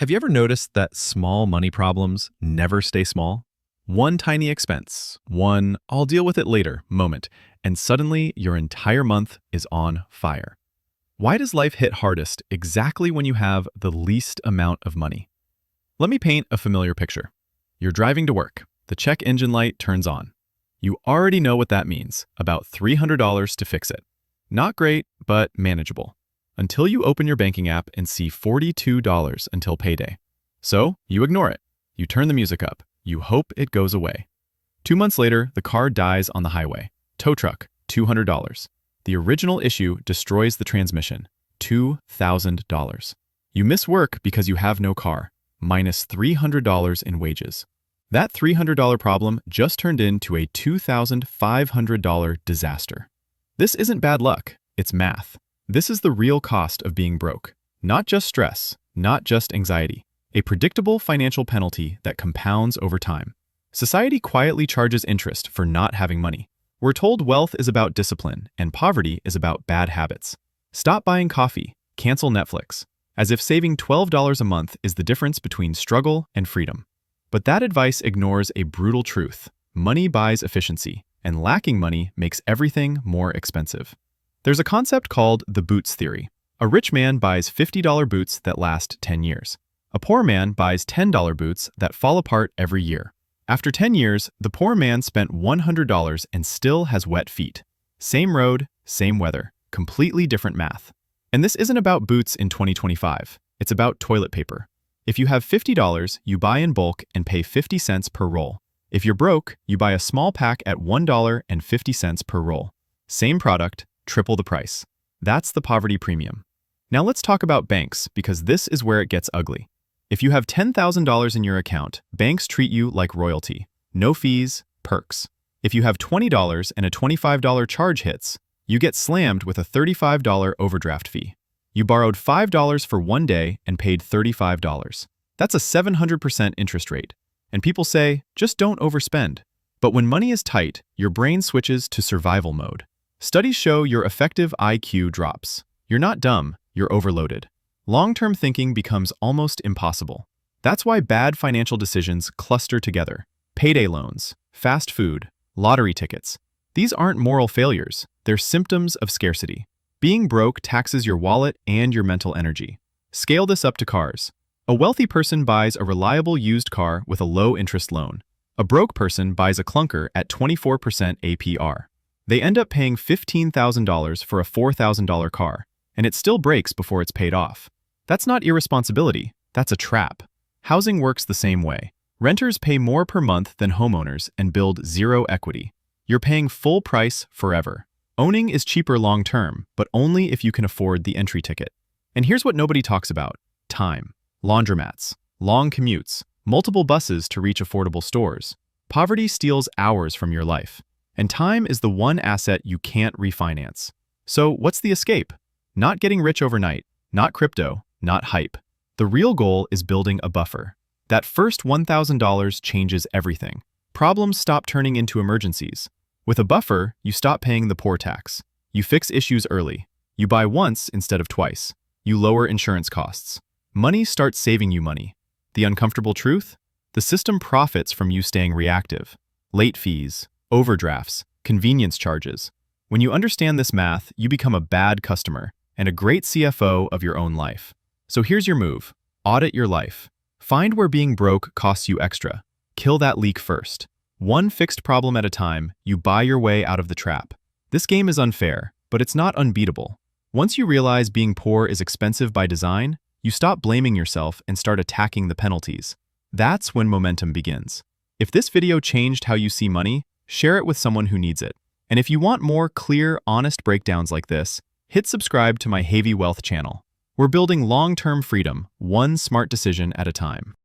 Have you ever noticed that small money problems never stay small? One tiny expense, one "I'll deal with it later" moment, and suddenly your entire month is on fire. Why does life hit hardest exactly when you have the least amount of money? Let me paint a familiar picture. You're driving to work. The check engine light turns on. You already know what that means, about $300 to fix it. Not great, but manageable. Until you open your banking app and see $42 until payday. So, you ignore it. You turn the music up. You hope it goes away. 2 months later, the car dies on the highway. Tow truck, $200. The original issue destroys the transmission. $2,000. You miss work because you have no car. Minus $300 in wages. That $300 problem just turned into a $2,500 disaster. This isn't bad luck, it's math. This is the real cost of being broke. Not just stress, not just anxiety. A predictable financial penalty that compounds over time. Society quietly charges interest for not having money. We're told wealth is about discipline and poverty is about bad habits. Stop buying coffee, cancel Netflix, as if saving $12 a month is the difference between struggle and freedom. But that advice ignores a brutal truth. Money buys efficiency, and lacking money makes everything more expensive. There's a concept called the boots theory. A rich man buys $50 boots that last 10 years. A poor man buys $10 boots that fall apart every year. After 10 years, the poor man spent $100 and still has wet feet. Same road, same weather, completely different math. And this isn't about boots in 2025. It's about toilet paper. If you have $50, you buy in bulk and pay 50 cents per roll. If you're broke, you buy a small pack at $1.50 per roll. Same product, triple the price. That's the poverty premium. Now let's talk about banks, because this is where it gets ugly. If you have $10,000 in your account, banks treat you like royalty. No fees, perks. If you have $20 and a $25 charge hits, you get slammed with a $35 overdraft fee. You borrowed $5 for one day and paid $35. That's a 700% interest rate. And people say, just don't overspend. But when money is tight, your brain switches to survival mode. Studies show your effective IQ drops. You're not dumb, you're overloaded. Long-term thinking becomes almost impossible. That's why bad financial decisions cluster together. Payday loans, fast food, lottery tickets. These aren't moral failures, they're symptoms of scarcity. Being broke taxes your wallet and your mental energy. Scale this up to cars. A wealthy person buys a reliable used car with a low-interest loan. A broke person buys a clunker at 24% APR. They end up paying $15,000 for a $4,000 car, and it still breaks before it's paid off. That's not irresponsibility, that's a trap. Housing works the same way. Renters pay more per month than homeowners and build zero equity. You're paying full price forever. Owning is cheaper long-term, but only if you can afford the entry ticket. And here's what nobody talks about: time. Laundromats, long commutes, multiple buses to reach affordable stores. Poverty steals hours from your life. And time is the one asset you can't refinance. So what's the escape? Not getting rich overnight, not crypto, not hype. The real goal is building a buffer. That first $1,000 changes everything. Problems stop turning into emergencies. With a buffer, you stop paying the poor tax. You fix issues early. You buy once instead of twice. You lower insurance costs. Money starts saving you money. The uncomfortable truth? The system profits from you staying reactive. Late fees, overdrafts, convenience charges. When you understand this math, you become a bad customer and a great CFO of your own life. So here's your move. Audit your life. Find where being broke costs you extra. Kill that leak first. One fixed problem at a time, you buy your way out of the trap. This game is unfair, but it's not unbeatable. Once you realize being poor is expensive by design, you stop blaming yourself and start attacking the penalties. That's when momentum begins. If this video changed how you see money, share it with someone who needs it. And if you want more clear, honest breakdowns like this, hit subscribe to my Heavy Wealth channel. We're building long-term freedom, one smart decision at a time.